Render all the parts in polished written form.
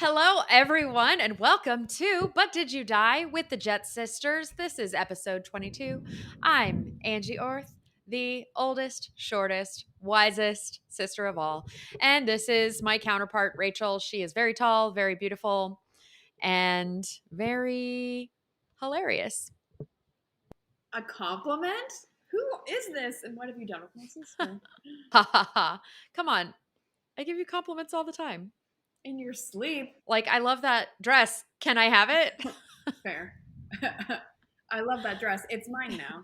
Hello, everyone, and welcome to But Did You Die with the Jet Sisters. This is episode 22. I'm Angie Orth, the oldest, shortest, wisest sister of all. And this is my counterpart, Rachel. She is very tall, very beautiful, and very hilarious. A compliment? Who is this and what have you done with my sister? Ha ha ha. Come on. I give you compliments all the time. In your sleep? Like, I love that dress. Can I have it? Fair. I love that dress. It's mine now.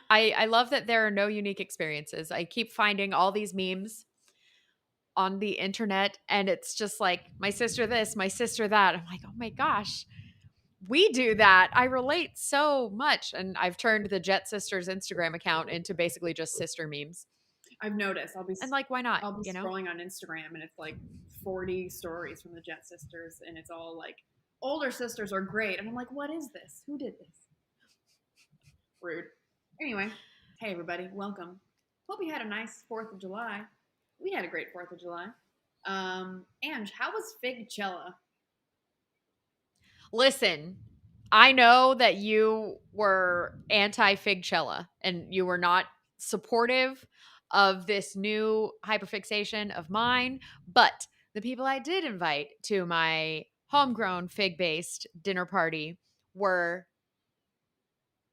I love that there are no unique experiences. I keep finding all these memes on the internet, and it's just like my sister this, my sister that. I'm like, oh my gosh, we do that. I relate so much. And I've turned the Jet Sisters Instagram account into basically just sister memes. I've noticed. And like, why not? I'll be You know? scrolling on Instagram and it's like 40 stories from the Jet Sisters and it's all like older sisters are great. And I'm like, what is this? Who did this? Rude. Anyway, hey everybody, welcome. Hope you had a nice 4th of July. We had a great 4th of July. Ange, how was Figchella? Listen, I know that you were anti Figchella and you were not supportive of this new hyperfixation of mine, but the people I did invite to my homegrown fig based dinner party were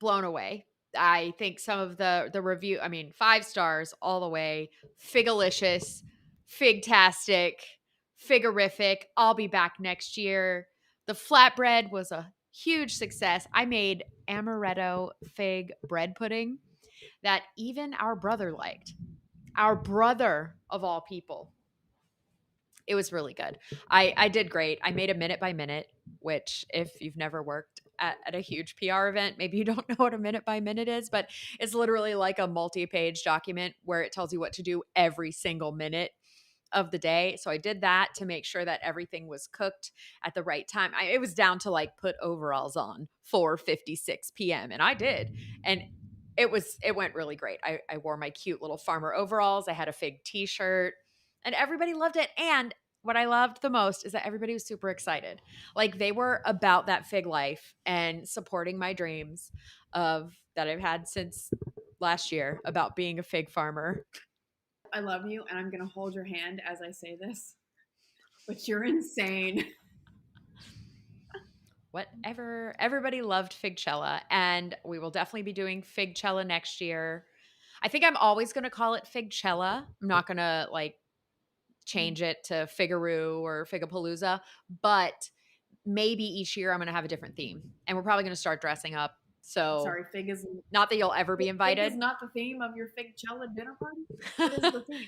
blown away. I think some of the review, I mean, 5 stars all the way, figalicious, figtastic, figorific. I'll be back next year. The flatbread was a huge success. I made amaretto fig bread pudding that even our brother liked. Our brother of all people. It was really good. I did great. I made a minute by minute, which if you've never worked at a huge PR event, maybe you don't know what a minute by minute is, but it's literally like a multi-page document where it tells you what to do every single minute of the day. So I did that to make sure that everything was cooked at the right time. It was down to like put overalls on 4:56 p.m. and I did. And it went really great. I wore my cute little farmer overalls. I had a fig t-shirt and everybody loved it. And what I loved the most is that everybody was super excited. Like they were about that fig life and supporting my dreams of that I've had since last year about being a fig farmer. I love you and I'm going to hold your hand as I say this, but you're insane. Whatever. Everybody loved Figchella, and we will definitely be doing Figchella next year. I think I'm always going to call it Figchella. I'm not going to like change it to Figaroo or Figapalooza, but maybe each year I'm going to have a different theme, and we're probably going to start dressing up. So, Sorry, fig is not that you'll ever be fig is invited. not the theme of your Figchella dinner party. What is the theme?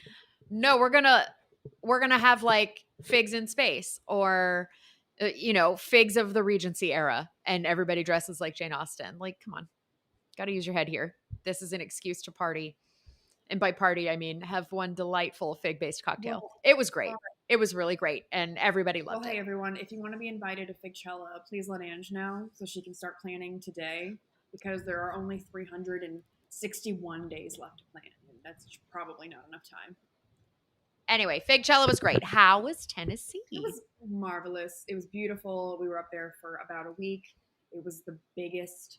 No, we're gonna have like figs in space or figs of the Regency era, and everybody dresses like Jane Austen. Like, come on, got to use your head here. This is an excuse to party, and by party I mean have one delightful fig based cocktail. Well, It was great. It was really great, and everybody well, loved hey it. everyone, if you want to be invited to Figchella, please let Ange know so she can start planning today because there are only 361 days left to plan. And that's probably not enough time. Anyway, Figchella was great. How was Tennessee? It was marvelous. It was beautiful. We were up there for about a week. It was the biggest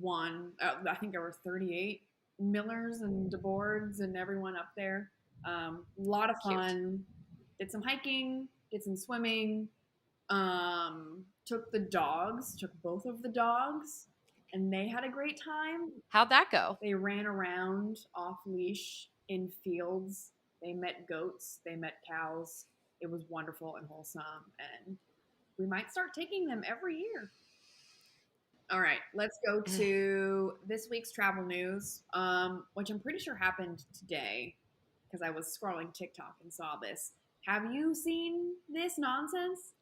one. I think there were 38 Millers and DeBoards and everyone up there. A lot of fun. Did some hiking, did some swimming. Took both of the dogs, and they had a great time. How'd that go? They ran around off leash in fields. They met goats, they met cows. It was wonderful and wholesome, and we might start taking them every year. All right, let's go to this week's travel news, which I'm pretty sure happened today because I was scrolling TikTok and saw this. Have you seen this nonsense?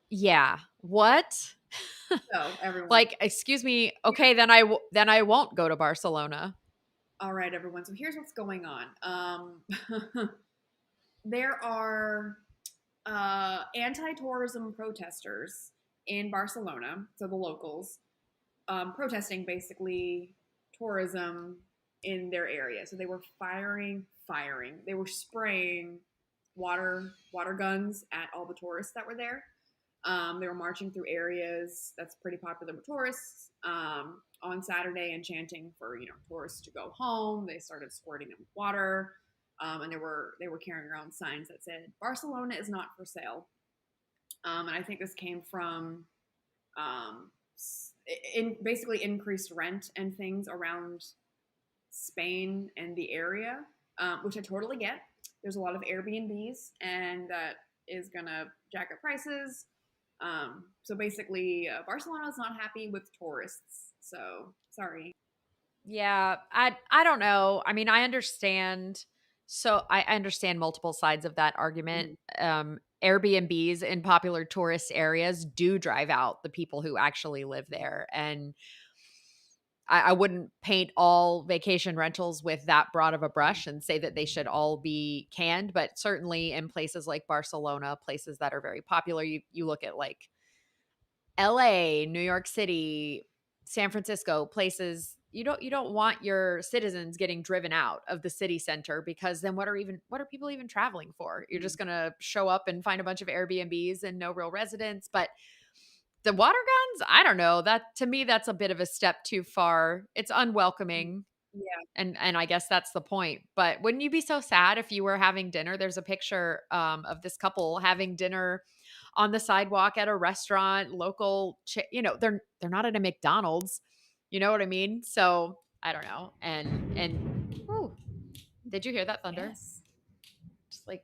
Yeah. What? So everyone, Like, excuse me. Okay, then I won't go to Barcelona. all right, everyone. So here's what's going on. There are anti-tourism protesters in Barcelona, so the locals, protesting basically tourism in their area. So they were firing. They were spraying water guns at all the tourists that were there. They were marching through areas that's pretty popular with tourists on Saturday and chanting for tourists to go home. They started squirting them with water, and they were carrying around signs that said "Barcelona is not for sale." And I think this came from um, in basically increased rent and things around Spain and the area, which I totally get. There's a lot of Airbnbs, and that is gonna jack up prices. So basically, Barcelona is not happy with tourists. So sorry. Yeah, I don't know. I mean, I understand. So I understand multiple sides of that argument. Mm, Airbnbs in popular tourist areas do drive out the people who actually live there, and I wouldn't paint all vacation rentals with that broad of a brush and say that they should all be canned. But certainly in places like Barcelona, places that are very popular, you look at like LA, New York City, San Francisco, places you don't want your citizens getting driven out of the city center, because then what are people even traveling for? You're mm, just going to show up and find a bunch of Airbnbs and no real residents. But the water guns, I don't know. That to me that's a bit of a step too far. It's mm. unwelcoming, Yeah. and I guess that's the point. But wouldn't you be so sad if you were having dinner? There's a picture of this couple having dinner on the sidewalk at a restaurant, local. They're not at a McDonald's. You know what I mean? So I don't know. And whew, did you hear that thunder? Yes. Just like,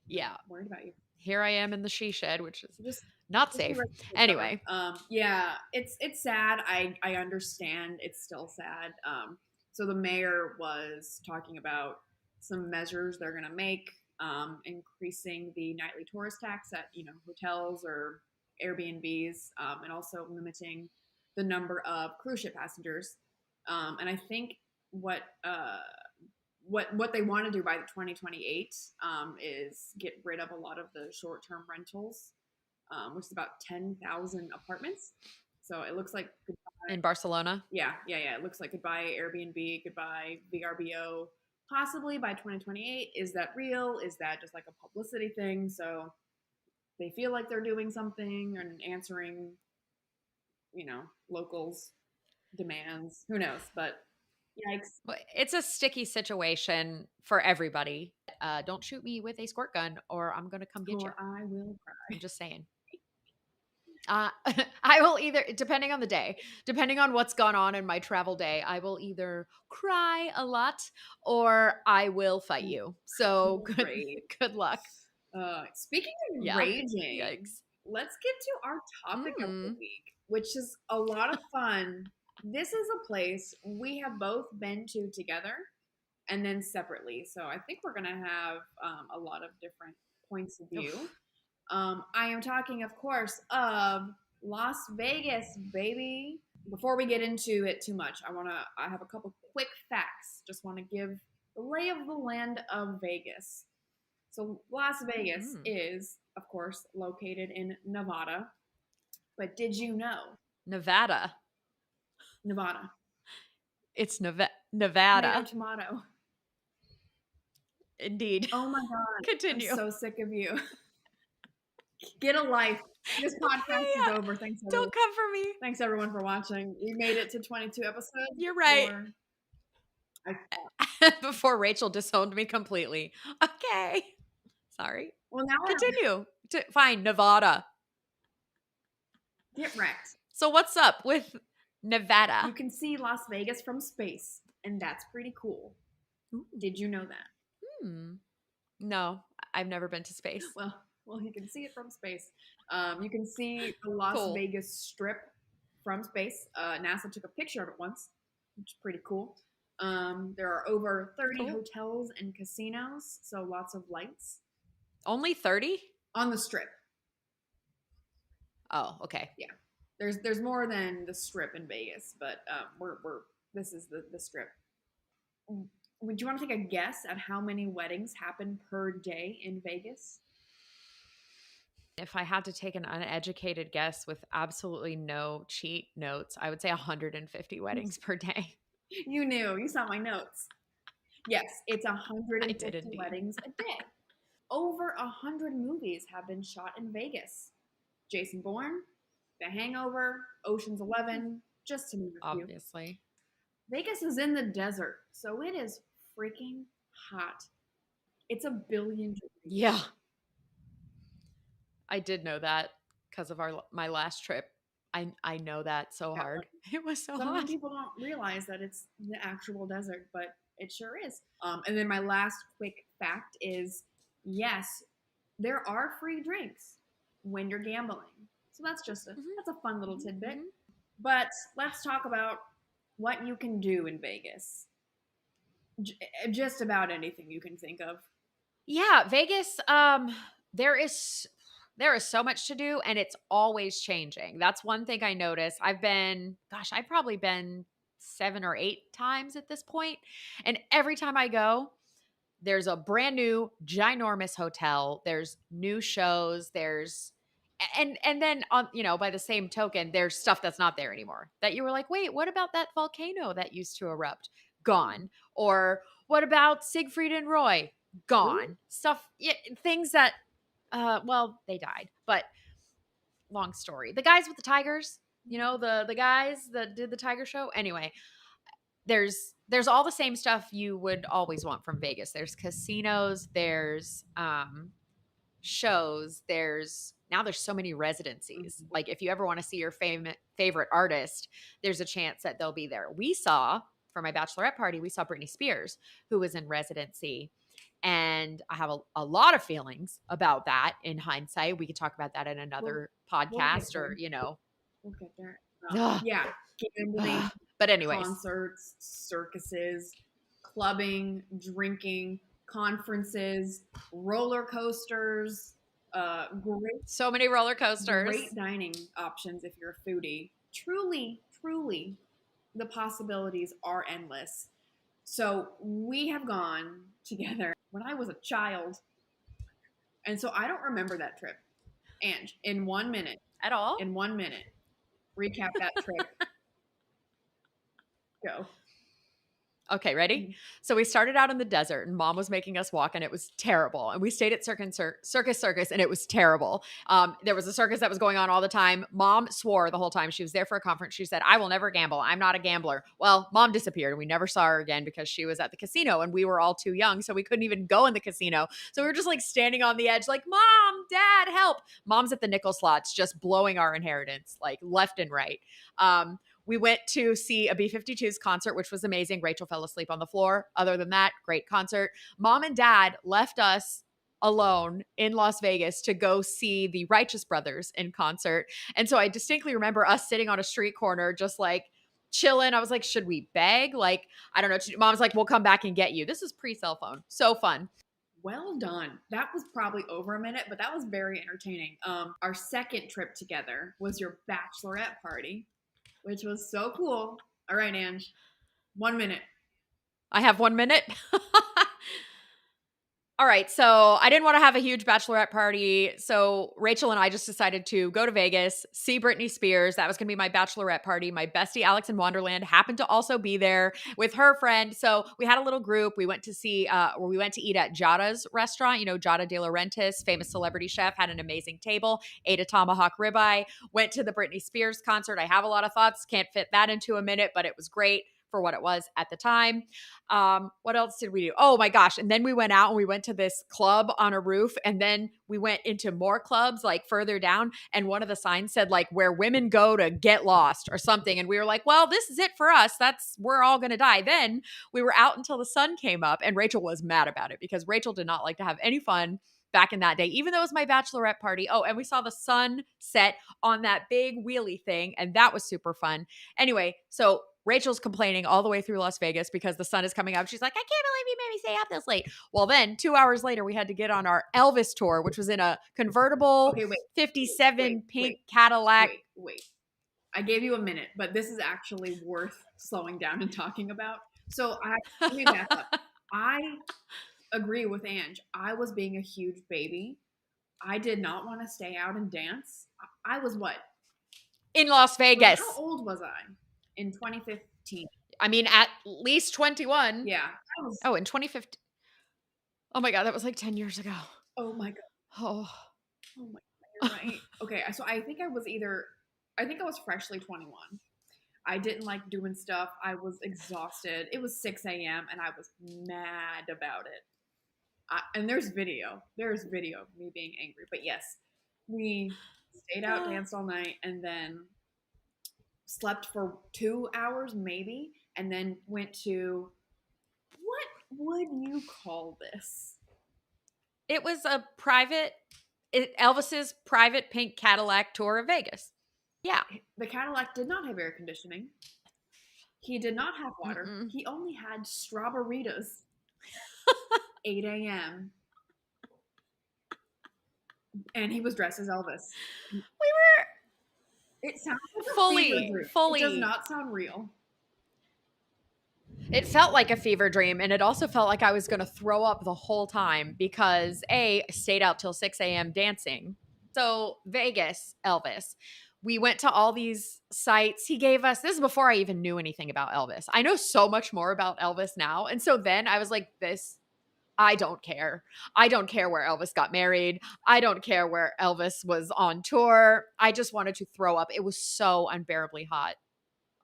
yeah, Worried about you. here I am in the she shed, which is So not just be safe. ready to recover. Anyway, Yeah, it's sad. I understand. It's still sad. So the mayor was talking about some measures they're gonna make, increasing the nightly tourist tax at hotels or Airbnbs, and also limiting the number of cruise ship passengers. And I think what uh, what they want to do by the 2028 is get rid of a lot of the short term rentals, which is about 10,000 apartments. So it looks like in Barcelona. yeah. It looks like goodbye Airbnb, goodbye VRBO, possibly by 2028. Is that real? Is that just like a publicity thing? So they feel like they're doing something and answering, locals' demands. Who knows? But yikes. But it's a sticky situation for everybody. Don't shoot me with a squirt gun or I'm going to come get you. Or I will I'm cry. just saying. Uh, I will either, depending on the day, depending on what's gone on in my travel day, I will either cry a lot or I will fight you. So good, Great. good luck. Speaking of Yeah. raging, Yikes. let's get to our topic of the Mm. week, which is a lot of fun. This is a place we have both been to together and then separately. So I think we're going to have a lot of different points of view. I am talking, of course, of Las Vegas, baby. Before we get into it too much, I have a couple quick facts. Just want to give the lay of the land of Vegas. So Las Vegas Mm. is, of course, located in Nevada. But did you know Nevada. Nevada? It's Tomato, Nevada. tomato. Indeed. Oh my God. I'm Continue. so sick of you. Get a life. This podcast is over. Thanks, everyone. Don't come for me. Thanks, everyone, for watching. We made it to 22 episodes. You're right. I Before Rachel disowned me completely. Okay. Sorry. Well, now Continue. Fine, Nevada. get wrecked. So what's up with You Nevada? can see Las Vegas from space, and that's pretty cool. Ooh. Did you know that? No, I've never been to space. Well, you can see it from space. You can see the Las Cool. Vegas Strip from space. NASA took a picture of it once, which is pretty cool. There are over 30 Cool. hotels and casinos, so lots of lights Only 30? on the Strip. Oh, okay. There's more than the Strip in Vegas, but this is the Strip. Would you want to take a guess at how many weddings happen per day in Vegas? If I had to take an uneducated guess with absolutely no cheat notes, I would say 150 weddings per day. You knew. You saw my notes. Yes, it's I did 150 indeed. weddings a day. Over 100 movies have been shot in Vegas. Jason Bourne, The Hangover, Ocean's 11, just to name a few. Obviously. Vegas is in the desert, so it is freaking hot. It's a billion degrees. Yeah, I did know that because of my last trip. I know that so Yeah, hard. It was so some hot. people don't realize that it's the actual desert, but it sure is. And then my last quick fact is yes, there are free drinks when you're gambling. So Mhm, that's a fun little mhm, tidbit. mhm. But let's talk about what you can do in Vegas. Just about anything you can think of. Yeah, Vegas, there is there is so much to do and it's always changing. That's one thing I notice. I've probably been 7 or 8 times at this point, and every time I go, there's a brand new ginormous hotel, there's new shows, and then on, by the same token, there's stuff that's not there anymore. That you were like, "Wait, what about that volcano that used to erupt?" Gone. Or what about Siegfried and Roy? Who? Gone. Stuff, yeah, things that well, they died. But long story. The guys with the tigers, the guys that did the tiger show. Anyway, there's all the same stuff you would always want from Vegas. There's casinos, there's shows, there's so many residencies. Mhm. Like if you ever want to see your favorite artist, there's a chance that they'll be there. We saw for my bachelorette party, we saw Britney Spears, who was in residency. And I have a lot of feelings about that in hindsight. We could talk about that in We'll another we'll get podcast there. or. We'll get there. Ugh, Yeah, gambling, ugh. But anyways, concerts, circuses, clubbing, drinking, conferences, roller coasters, great so many roller coasters. great dining options if you're a foodie. Truly, truly, the possibilities are endless. So we have gone together when I was a child, and so I don't remember that trip. And At all. in 1 minute, recap that trip. Go. Okay, ready? So we started out in the desert and mom was making us walk and it was terrible. And we stayed at Circus and it was terrible. There was a circus that was going on all the time. Mom swore the whole time. She was there for a conference. She said, "I will never gamble. I'm not a gambler." Well, mom disappeared and we never saw her again because she was at the casino and we were all too young. So we couldn't even go in the casino. So we were just like standing on the edge, like, "Mom, Dad, help." Mom's at the nickel slots, just blowing our inheritance like left and right. We went to see a B-52s concert, which was amazing. Rachel fell asleep on the floor. Other than that, great concert. Mom and dad left us alone in Las Vegas to go see the Righteous Brothers in concert. And so I distinctly remember us sitting on a street corner, just like chilling. I was like, should we beg? Like, I don't know. Mom's like, we'll come back and get you. This is pre-cell phone. So fun. Well done. That was probably over a minute, but that was very entertaining. Our second trip together was your bachelorette party, which was so cool. All right, Ange, 1 minute. I have 1 minute. All right, so I didn't want to have a huge bachelorette party. So Rachel and I just decided to go to Vegas, see Britney Spears. That was going to be my bachelorette party. My bestie, Alex in Wonderland, happened to also be there with her friend. So we had a little group. We went to we went to eat at Jada's restaurant. Jada De Laurentiis, famous celebrity chef, had an amazing table, ate a tomahawk ribeye, went to the Britney Spears concert. I have a lot of thoughts. Can't fit that into a minute, but it was great for what it was at the time. What else did we do? Oh my gosh. And then we went out and we went to this club on a roof. And then we went into more clubs like further down. And one of the signs said like where women go to get lost or something. And we were like, well, this is it for us. We're all going to die. Then we were out until the sun came up and Rachel was mad about it because Rachel did not like to have any fun back in that day, even though it was my bachelorette party. Oh, and we saw the sun set on that big wheelie thing. And that was super fun. Anyway, so Rachel's complaining all the way through Las Vegas because the sun is coming up. She's like, I can't believe you made me stay up this late. Well, then 2 hours later, we had to get on our Elvis tour, which was in a convertible Okay, 57 pink Cadillac. wait. I gave you a minute, but this is actually worth slowing down and talking about. So let me back up. I agree with Ange. I was being a huge baby. I did not want to stay out and dance. I was what? In Las Vegas. How old was I in 2015? I mean, at least 21. Yeah. I was, Oh, in 2015. Oh my God, that was like 10 years ago. oh my God. Oh. Oh my God, you're right. Okay, so I think I was freshly 21. I didn't like doing stuff. I was exhausted. It was 6 a.m. and I was mad about it. And there's video. There's video of me being angry. But yes, we stayed out, danced all night, and then slept for 2 hours maybe, and then went to, what would you call this? It was a Elvis's private pink Cadillac tour of Vegas. Yeah. The Cadillac did not have air conditioning. He did not have water. Mm-mm. He only had strawberries. 8 a.m. And he was dressed as Elvis. We were It sounds like a fever dream. fully. It does not sound real. It felt like a fever dream, and it also felt like I was going to throw up the whole time because I stayed out till 6 a.m. dancing. So Vegas, Elvis. We went to all these sites. He gave us, this is before I even knew anything about Elvis. I know so much more about Elvis now. And so then I was like, I don't care. I don't care where Elvis got married. I don't care where Elvis was on tour. I just wanted to throw up. It was so unbearably hot.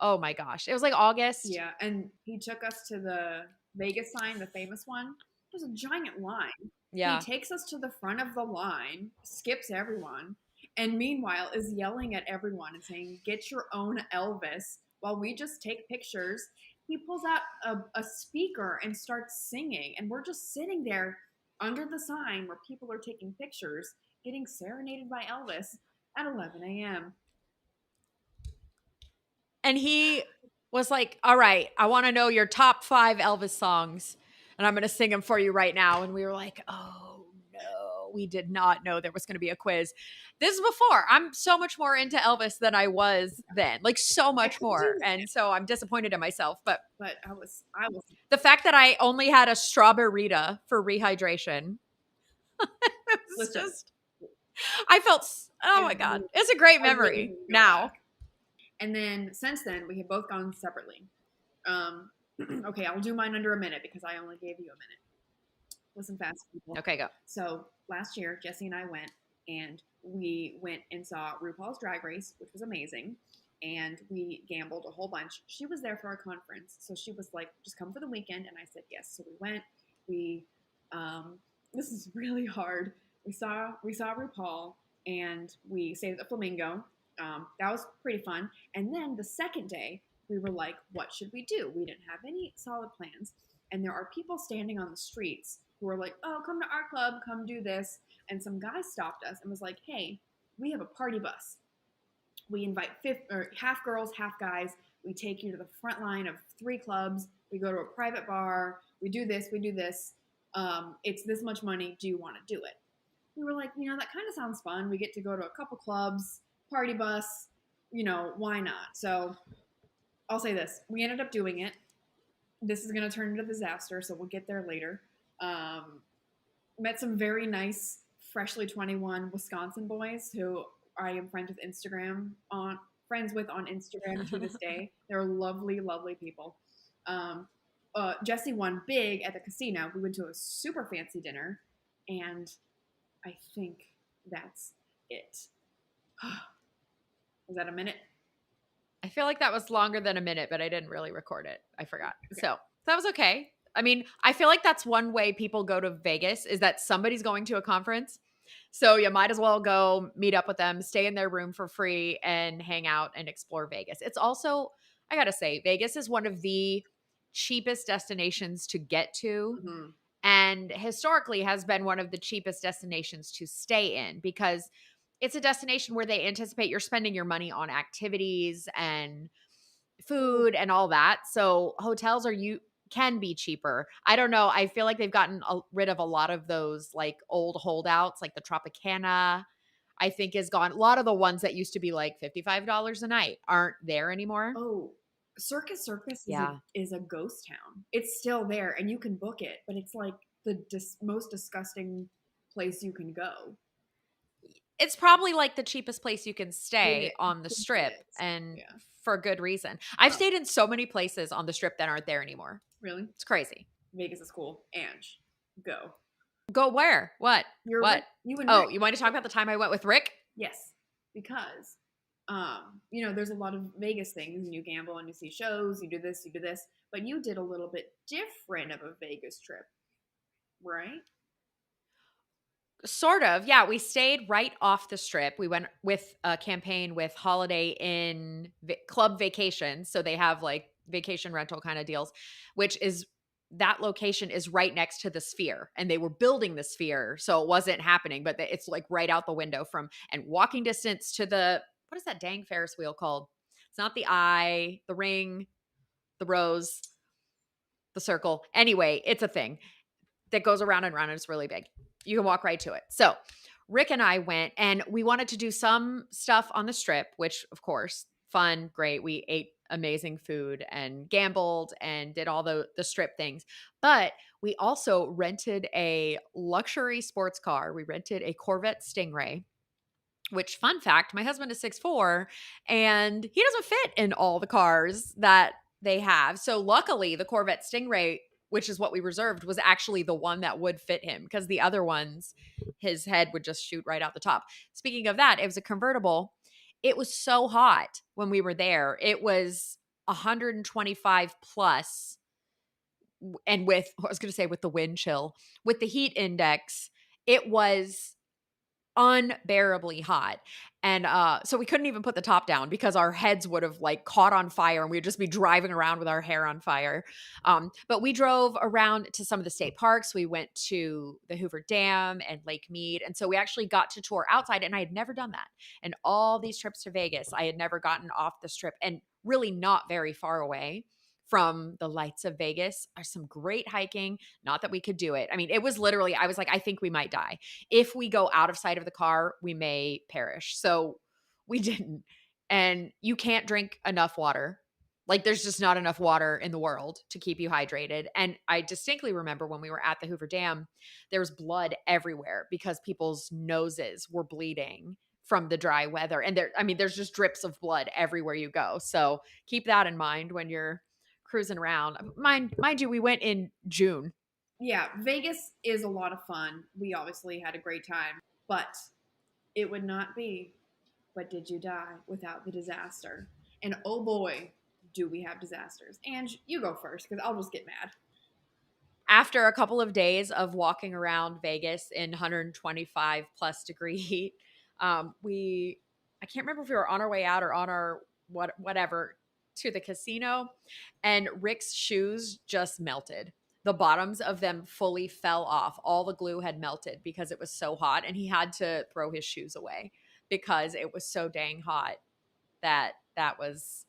Oh my gosh. It was like August. Yeah, and he took us to the Vegas sign, the famous one. There's a giant line. Yeah. He takes us to the front of the line, skips everyone, and meanwhile is yelling at everyone and saying, "Get your own Elvis," while we just take pictures. He pulls out a speaker and starts singing, and we're just sitting there under the sign where people are taking pictures, getting serenaded by Elvis at 11 a.m. And he was like, all right, I want to know your top 5 Elvis songs. And I'm going to sing them for you right now. And we were like, oh no, we did not know there was going to be a quiz. This is before. I'm so much more into Elvis than I was then, like so much more. And so I'm disappointed in myself. But I was the fact that I only had a strawberryta for rehydration, it was just, I felt, oh my God, it's a great memory now. And then since then, we have both gone separately. Okay, I'll do mine under a minute because I only gave you a minute. Listen fast, people. Okay, go. So last year, Jessi and I went, and we went and saw RuPaul's Drag Race, which was amazing. And we gambled a whole bunch. She was there for a conference, so she was like, "Just come for the weekend." And I said yes. So we went. This is really hard. We saw RuPaul, and we stayed at the Flamingo. That was pretty fun. And then the second day, we were like, what should we do? We didn't have any solid plans. And there are people standing on the streets who are like, oh, come to our club, come do this. And some guy stopped us and was like, hey, we have a party bus. We invite half girls, half guys. We take you to the front line of 3 clubs. We go to a private bar. We do this, we do this. It's this much money. Do you want to do it? We were like, that kind of sounds fun. We get to go to a couple clubs. Party bus, why not? So I'll say this. We ended up doing it. This is going to turn into a disaster, so we'll get there later. Met some very nice, freshly 21 Wisconsin boys who I am friends with on Instagram to this day. They're lovely, lovely people. Jessi won big at the casino. We went to a super fancy dinner, and I think that's it. Was that a minute? I feel like that was longer than a minute, but I didn't really record it. I forgot. Okay. So that was okay. I mean, I feel like that's one way people go to Vegas is that somebody's going to a conference. So you might as well go meet up with them, stay in their room for free, and hang out and explore Vegas. It's also, I got to say, Vegas is one of the cheapest destinations to get to. Mm-hmm. And historically has been one of the cheapest destinations to stay in because it's a destination where they anticipate you're spending your money on activities and food and all that. So hotels can be cheaper. I don't know. I feel like they've gotten rid of a lot of those like old holdouts, like the Tropicana, I think is gone. A lot of the ones that used to be like $55 a night aren't there anymore. Oh, Circus is a ghost town. It's still there and you can book it, but it's like the most disgusting place you can go. It's probably like the cheapest place you can stay on the strip. And for a good reason. I've Oh, stayed in so many places on the Strip that aren't there anymore. really? It's crazy. Vegas is cool. Ange, go. Go where? What? You're What? Rick. You and Oh, Rick. you want to talk about the time I went with Rick? Yes, because there's a lot of Vegas things, and you gamble and you see shows, you do this, but you did a little bit different of a Vegas trip, right? Sort of. Yeah, we stayed right off the Strip. We went with a campaign with Holiday Inn Club Vacations, so they have like vacation rental kind of deals, which is that location is right next to the Sphere, and they were building the Sphere, so it wasn't happening, but it's like right out the window from and walking distance to the what is that dang Ferris wheel called? It's not the Eye, the Ring, the Rose, the Circle. Anyway, it's a thing that goes around and around and it's really big. You can walk right to it. So Rick and I went and we wanted to do some stuff on the Strip, which of course, fun, great. We ate amazing food and gambled and did all the Strip things. But we also rented a luxury sports car. We rented a Corvette Stingray, which fun fact, my husband is 6'4", and he doesn't fit in all the cars that they have. So luckily the Corvette Stingray, which is what we reserved, was actually the one that would fit him because the other ones, his head would just shoot right out the top. Speaking of that, it was a convertible. It was so hot when we were there. It was 125 plus. And with, I was going to say with the wind chill, with the heat index, it was unbearably hot. And so we couldn't even put the top down because our heads would have like caught on fire and we'd just be driving around with our hair on fire. But we drove around to some of the state parks. We went to the Hoover Dam and Lake Mead. And so we actually got to tour outside, and I had never done that. And all these trips to Vegas, I had never gotten off the Strip, and really not very far away from the lights of Vegas are some great hiking. Not that we could do it. I mean, it was literally, I was like, I think we might die. If we go out of sight of the car, we may perish. So we didn't. And you can't drink enough water. Like there's just not enough water in the world to keep you hydrated. And I distinctly remember when we were at the Hoover Dam, there was blood everywhere because people's noses were bleeding from the dry weather. And there, I mean, there's just drips of blood everywhere you go. So keep that in mind when you're cruising around. Mind you, we went in June. Yeah, Vegas is a lot of fun. We obviously had a great time, but it would not be But Did You Die without the disaster. And oh boy, do we have disasters. Ange, you go first because I'll just get mad. After a couple of days of walking around Vegas in 125 plus degree heat, we I can't remember if we were on our way out or on our whatever to the casino, and Rick's shoes just melted. The bottoms of them fully fell off. All the glue had melted because it was so hot, and he had to throw his shoes away because it was so dang hot that was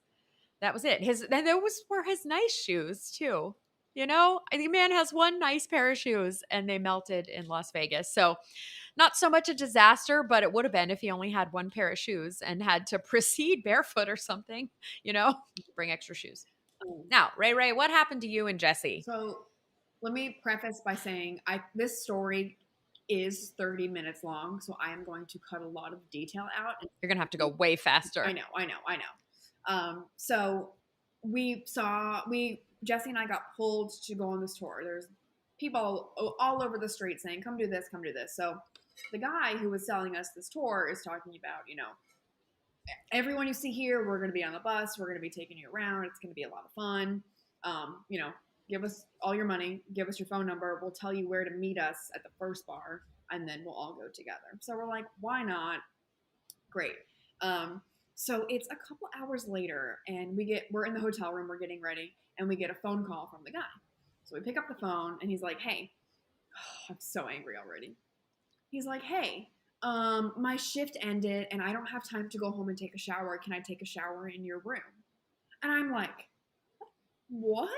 it. And those were his nice shoes too. You know, I think man has one nice pair of shoes and they melted in Las Vegas. So not so much a disaster, but it would have been if he only had one pair of shoes and had to proceed barefoot or something, bring extra shoes. Now, Ray, what happened to you and Jessi? So let me preface by saying this story is 30 minutes long, so I am going to cut a lot of detail out. You're going to have to go way faster. I know. So Jessi and I got pulled to go on this tour. There's people all over the street saying, come do this, come do this. So the guy who was selling us this tour is talking about, everyone you see here, we're going to be on the bus. We're going to be taking you around. It's going to be a lot of fun. Give us all your money. Give us your phone number. We'll tell you where to meet us at the first bar, and then we'll all go together. So we're like, why not? Great. So it's a couple hours later, and we're in the hotel room. We're getting ready, and we get a phone call from the guy. So we pick up the phone, and he's like, hey, I'm so angry already. He's like, hey, my shift ended, and I don't have time to go home and take a shower. Can I take a shower in your room? And I'm like, what?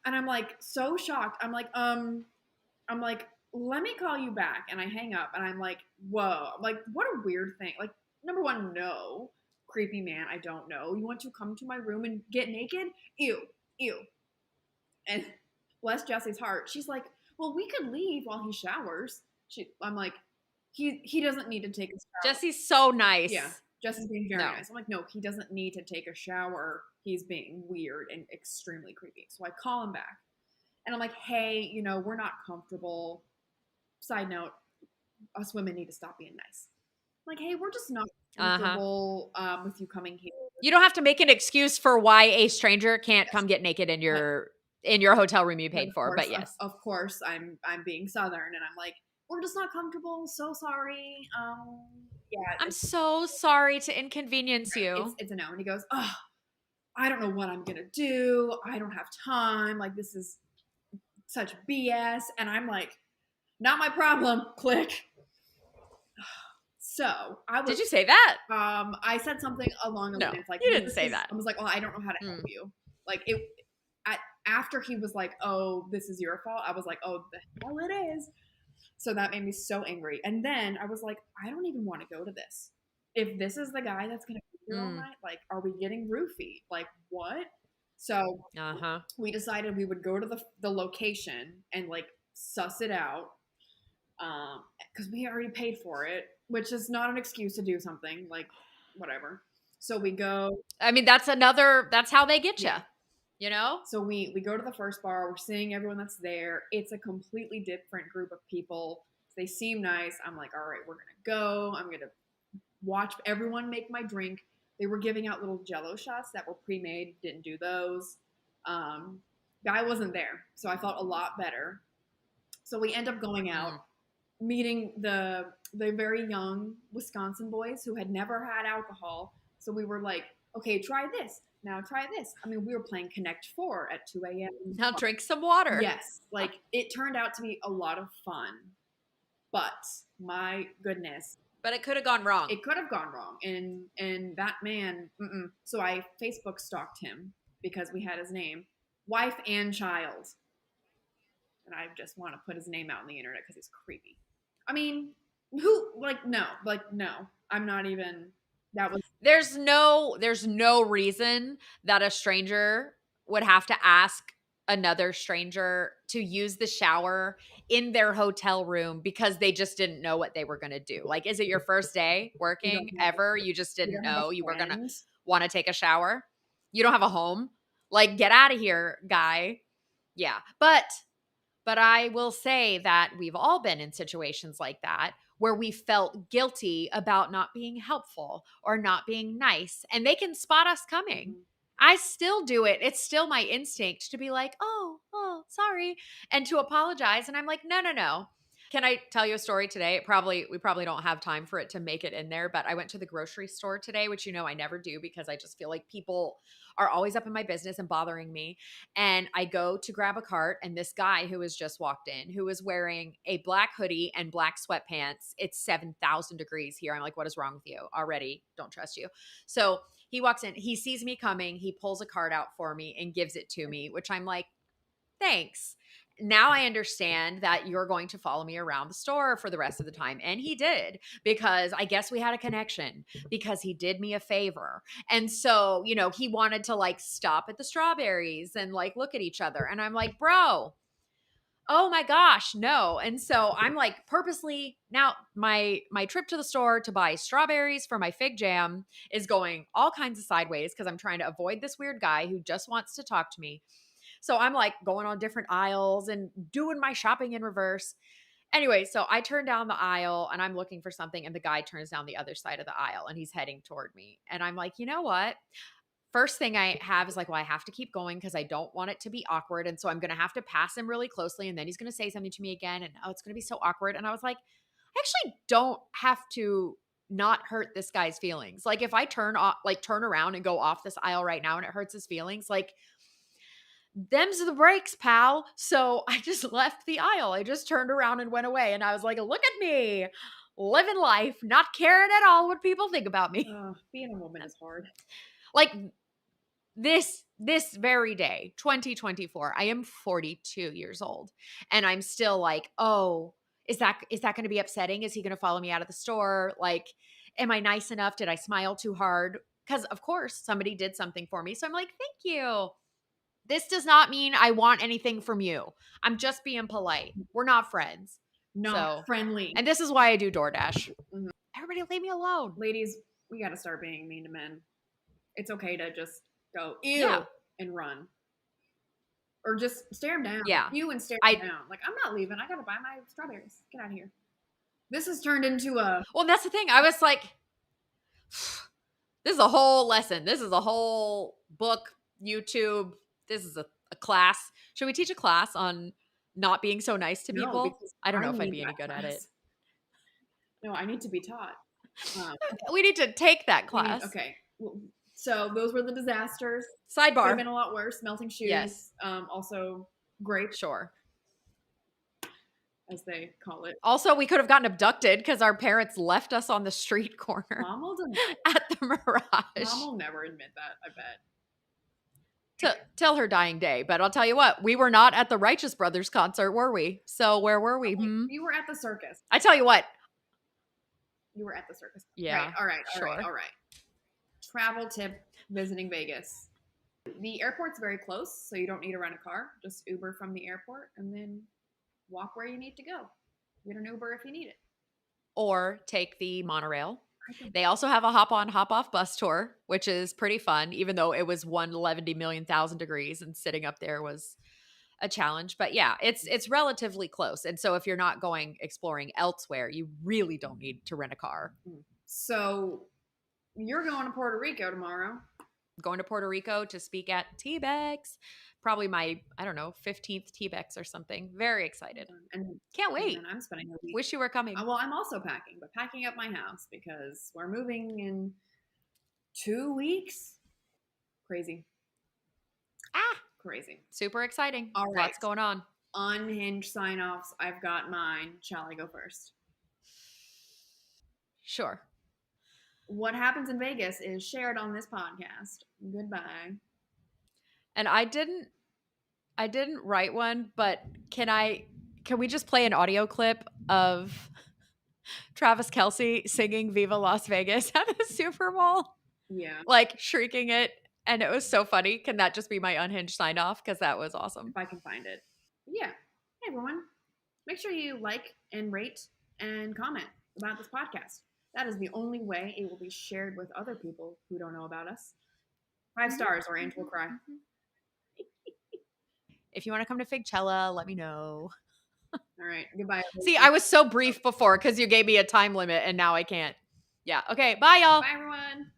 And I'm like so shocked. I'm like, let me call you back. And I hang up, and I'm like, whoa. I'm like, what a weird thing. Like, number one, no. Creepy man, I don't know. You want to come to my room and get naked? Ew. And bless Jessi's heart, she's like, well, we could leave while he showers. I'm like, he doesn't need to take a shower. Jessi's so nice. Yeah. Jess is being very No. nice. I'm like, no, he doesn't need to take a shower. He's being weird and extremely creepy. So I call him back and I'm like, hey, we're not comfortable. Side note, us women need to stop being nice. I'm like, hey, we're just not Uh-huh. comfortable with you coming here. You don't have to make an excuse for why a stranger can't come get naked in But, your hotel room you but paid of for, course, but yes. of course, I'm being southern, and I'm like, we're just not comfortable. So sorry. Yeah, I'm so sorry to inconvenience you. it's a no. And he goes, oh, I don't know what I'm gonna do. I don't have time. Like this is such BS. And I'm like, not my problem. Click. So Did you say that? I said something along the No, lines like, you well, didn't say that. I was like, well, I don't know how to help you. Like it. After he was like, oh, this is your fault. I was like, oh, the hell it is. So that made me so angry. And then I was like, I don't even want to go to this. If this is the guy that's going to be here all night, like, are we getting roofied? Like, what? So we decided we would go to the location and like suss it out because we already paid for it, which is not an excuse to do something like whatever. So we go. I mean, that's how they get you. So we go to the first bar. We're seeing everyone that's there. It's a completely different group of people. They seem nice. I'm like, all right, we're gonna go. I'm gonna watch everyone make my drink. They were giving out little Jello shots that were pre-made. Didn't do those. Guy wasn't there, so I felt a lot better. So we end up going out, meeting the very young Wisconsin boys who had never had alcohol. So we were like, okay, try this. Now try this. I mean, we were playing Connect 4 at 2 a.m. Now drink some water. Yes. Like, it turned out to be a lot of fun. But, my goodness. But it could have gone wrong. It could have gone wrong. And that man, so I Facebook stalked him because we had his name. Wife and child. And I just want to put his name out on the internet because he's creepy. I mean, no. I'm not even... That was there's no reason that a stranger would have to ask another stranger to use the shower in their hotel room because they just didn't know what they were going to do. Like, is it your first day working ever? You just didn't know you were going to want to take a shower? You don't have a home? Like, get out of here, guy. Yeah. But I will say that we've all been in situations like that where we felt guilty about not being helpful or not being nice, and they can spot us coming. I still do it. It's still my instinct to be like, oh, sorry, and to apologize. And I'm like, no. Can I tell you a story today? We probably don't have time for it to make it in there, but I went to the grocery store today, which I never do because I just feel like people are always up in my business and bothering me. And I go to grab a cart, and this guy who has just walked in, who is wearing a black hoodie and black sweatpants. It's 7,000 degrees here. I'm like, what is wrong with you? Already don't trust you. So he walks in, he sees me coming, he pulls a card out for me and gives it to me, which I'm like, thanks. Now I understand that you're going to follow me around the store for the rest of the time. And he did, because I guess we had a connection, because he did me a favor. And so, he wanted to like stop at the strawberries and like look at each other. And I'm like, bro, oh my gosh, no. And so I'm like purposely now my trip to the store to buy strawberries for my fig jam is going all kinds of sideways because I'm trying to avoid this weird guy who just wants to talk to me. So I'm like going on different aisles and doing my shopping in reverse. Anyway, so I turn down the aisle and I'm looking for something, and the guy turns down the other side of the aisle and he's heading toward me. And I'm like, you know what? First thing I have is like, well, I have to keep going because I don't want it to be awkward. And so I'm going to have to pass him really closely, and then he's going to say something to me again. And it's going to be so awkward. And I was like, I actually don't have to not hurt this guy's feelings. Like, if I turn around and go off this aisle right now and it hurts his feelings, like, them's the breaks, pal. So I just left the aisle. I just turned around and went away. And I was like, look at me, living life, not caring at all what people think about me. Being a woman is hard. Like, this very day, 2024, I am 42 years old. And I'm still like, oh, is that going to be upsetting? Is he going to follow me out of the store? Like, am I nice enough? Did I smile too hard? Because of course somebody did something for me. So I'm like, thank you. This does not mean I want anything from you. I'm just being polite. We're not friends. Not friendly. And this is why I do DoorDash. Mm-hmm. Everybody leave me alone. Ladies, We got to start being mean to men. It's okay to just go ew Yeah. and run, or just stare him down. Yeah. You and stare him I down. Like, I'm not leaving. I gotta buy my strawberries. Get out of here. This has turned into a Well, that's the thing. I was like, this is a whole lesson. This is a whole book, YouTube. This is a class. Should we teach a class on not being so nice to no, people? because I don't I know if I'd need be any that good at it. class. No, I need to be taught. Um, We need to take that we need, class. okay. So those were the disasters. Could have Sidebar. been a lot worse. Melting shoes. Yes. Also, grape, Sure. as they call it. Also, we could have gotten abducted because our parents left us on the street corner Mom will deny it. at the Mirage. Mom will never admit that, I bet. Till her dying day. But I'll tell you what, we were not at the Righteous Brothers concert, were we? So where were we? You were at the circus. I tell you what. You were at the circus. Yeah. Right. All right. All sure. right. All right. Travel tip visiting Vegas. The airport's very close, so you don't need to rent a car. Just Uber from the airport and then walk where you need to go. Get an Uber if you need it. Or take the monorail. They also have a hop on, hop off bus tour, which is pretty fun, even though it was 111,000,000 degrees and sitting up there was a challenge. But yeah, it's relatively close. And so if you're not going exploring elsewhere, you really don't need to rent a car. So you're going to Puerto Rico tomorrow. Going to Puerto Rico to speak at TBEX. Probably my, I don't know, 15th TBEX or something. Very excited. And can't wait. And I'm spending a week. Wish you were coming. Well, I'm also packing, but packing up my house because we're moving in 2 weeks. Crazy. Crazy. Super exciting. All right. Lots going on. Unhinged sign-offs. I've got mine. Shall I go first? Sure. What happens in Vegas is shared on this podcast. Goodbye. And I didn't write one, but can we just play an audio clip of Travis Kelce singing Viva Las Vegas at the Super Bowl? Yeah. Like shrieking it. And it was so funny. Can that just be my unhinged sign off? Because that was awesome. If I can find it. Yeah. Hey, everyone. Make sure you like and rate and comment about this podcast. That is the only way it will be shared with other people who don't know about us. 5 stars or Angie will cry. If you want to come to Figchella, let me know. All right. Goodbye. See, I was so brief before because you gave me a time limit and now I can't. Yeah. Okay. Bye, y'all. Bye, everyone.